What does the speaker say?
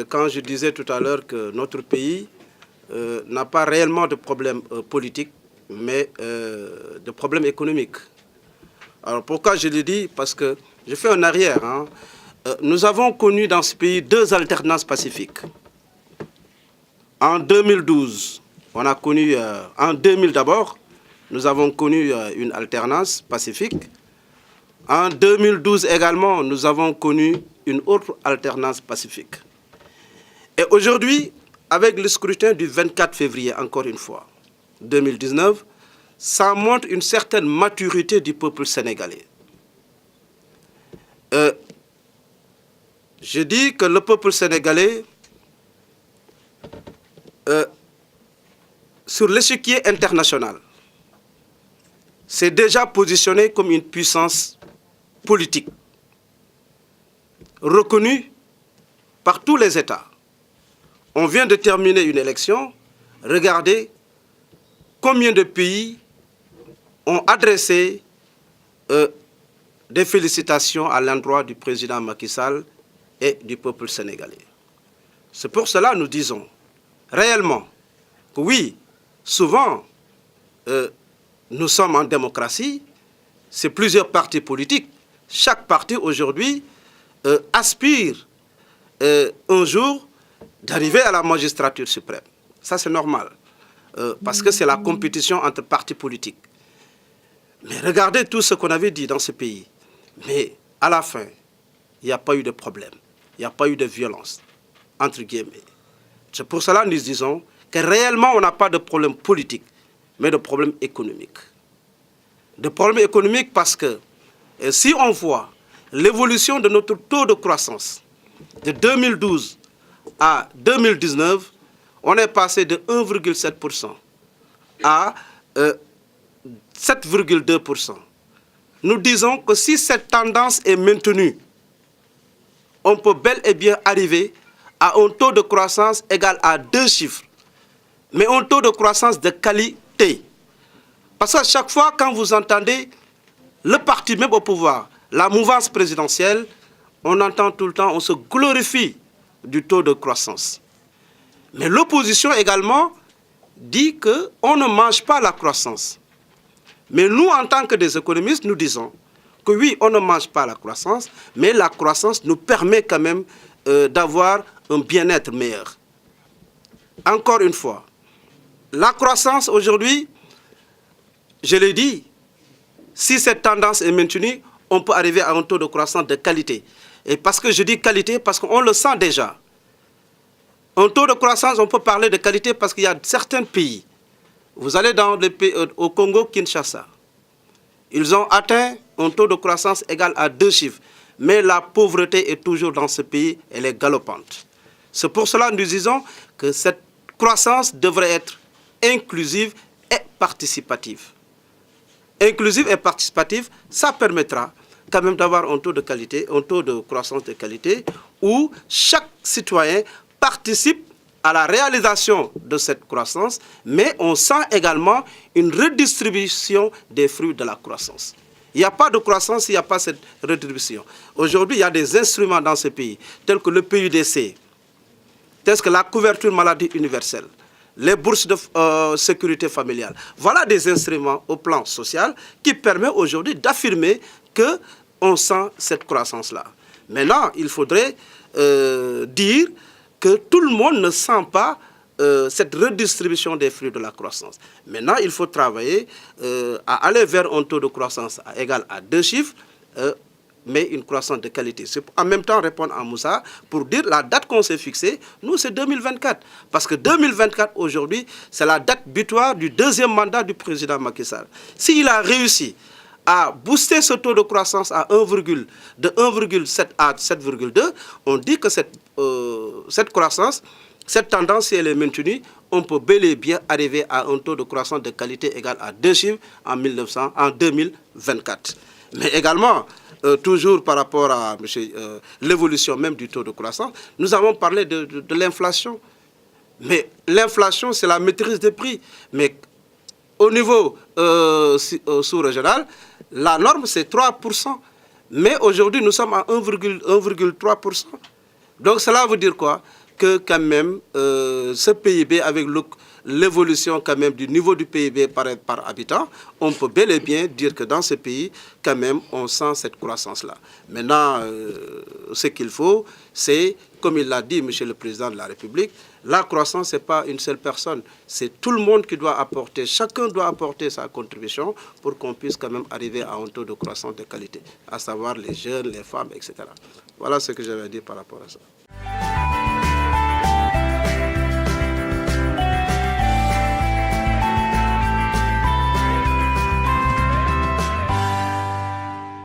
quand je disais tout à l'heure que notre pays n'a pas réellement de problème politique, mais de problème économique. Alors pourquoi je le dis? Parce que je fais en arrière. Nous avons connu dans ce pays deux alternances pacifiques. En 2012, on a connu, en 2000 d'abord, nous avons connu une alternance pacifique. En 2012 également, nous avons connu une autre alternance pacifique. Et aujourd'hui, avec le scrutin du 24 février, encore une fois, 2019, ça montre une certaine maturité du peuple sénégalais. Je dis que le peuple sénégalais, sur l'échiquier international, s'est déjà positionné comme une puissance politique, reconnue par tous les États. On vient de terminer une élection. Regardez combien de pays ont adressé des félicitations à l'endroit du président Macky Sall et du peuple sénégalais. C'est pour cela que nous disons réellement que oui, souvent, nous sommes en démocratie, c'est plusieurs partis politiques. Chaque parti aujourd'hui aspire un jour d'arriver à la magistrature suprême. Ça, c'est normal, parce que c'est la compétition entre partis politiques. Mais regardez tout ce qu'on avait dit dans ce pays. Mais à la fin, il n'y a pas eu de problème. Il n'y a pas eu de violence, entre guillemets. C'est pour cela que nous disons que réellement, on n'a pas de problème politique, mais de problème économique. De problème économique parce que si on voit l'évolution de notre taux de croissance de 2012 à 2019, on est passé de 1,7% à 7,2%. Nous disons que si cette tendance est maintenue, on peut bel et bien arriver à un taux de croissance égal à 2 chiffres, mais un taux de croissance de qualité. Parce qu'à chaque fois, quand vous entendez le parti même au pouvoir, la mouvance présidentielle, on entend tout le temps, on se glorifie du taux de croissance. Mais l'opposition également dit qu'on ne mange pas la croissance. Mais nous, en tant que des économistes, nous disons que oui, on ne mange pas la croissance, mais la croissance nous permet quand même d'avoir un bien-être meilleur. Encore une fois, la croissance aujourd'hui, je l'ai dit, si cette tendance est maintenue, on peut arriver à un taux de croissance de qualité. Et parce que je dis qualité, parce qu'on le sent déjà. Un taux de croissance, on peut parler de qualité parce qu'il y a certains pays. Vous allez dans les pays, au Congo, Kinshasa. Ils ont atteint un taux de croissance égal à 2 chiffres. Mais la pauvreté est toujours dans ce pays, elle est galopante. C'est pour cela que nous disons que cette croissance devrait être inclusive et participative. Inclusive et participative, ça permettra quand même d'avoir un taux de qualité, un taux de croissance de qualité, où chaque citoyen participe à la réalisation de cette croissance, mais on sent également une redistribution des fruits de la croissance. Il n'y a pas de croissance s'il n'y a pas cette redistribution. Aujourd'hui, il y a des instruments dans ce pays, tels que le PUDC, tels que la couverture maladie universelle, les bourses de sécurité familiale. Voilà des instruments au plan social qui permettent aujourd'hui d'affirmer qu'on sent cette croissance-là. Maintenant, il faudrait dire que tout le monde ne sent pas cette redistribution des fruits de la croissance. Maintenant, il faut travailler à aller vers un taux de croissance égal à 2 chiffres, mais une croissance de qualité. C'est en même temps répondre à Moussa pour dire la date qu'on s'est fixée, nous c'est 2024. Parce que 2024 aujourd'hui, c'est la date butoir du deuxième mandat du président Macky Sall. S'il a réussi à booster ce taux de croissance à de 1,7 à 7,2, on dit que cette croissance, cette tendance, si elle est maintenue, on peut bel et bien arriver à un taux de croissance de qualité égal à 2 chiffres en 2024. Mais également, toujours par rapport à l'évolution même du taux de croissance, nous avons parlé de l'inflation. Mais l'inflation, c'est la maîtrise des prix. Mais au niveau sous-régional, la norme, c'est 3%. Mais aujourd'hui, nous sommes à 1,3%. Donc cela veut dire quoi? que quand même ce PIB, avec l'évolution quand même du niveau du PIB par habitant, on peut bel et bien dire que dans ce pays, quand même, on sent cette croissance-là. Maintenant, ce qu'il faut, c'est, comme il l'a dit, Monsieur le Président de la République, la croissance, ce n'est pas une seule personne, c'est tout le monde qui doit apporter, chacun doit apporter sa contribution pour qu'on puisse quand même arriver à un taux de croissance de qualité, à savoir les jeunes, les femmes, etc. Voilà ce que j'avais à dire par rapport à ça.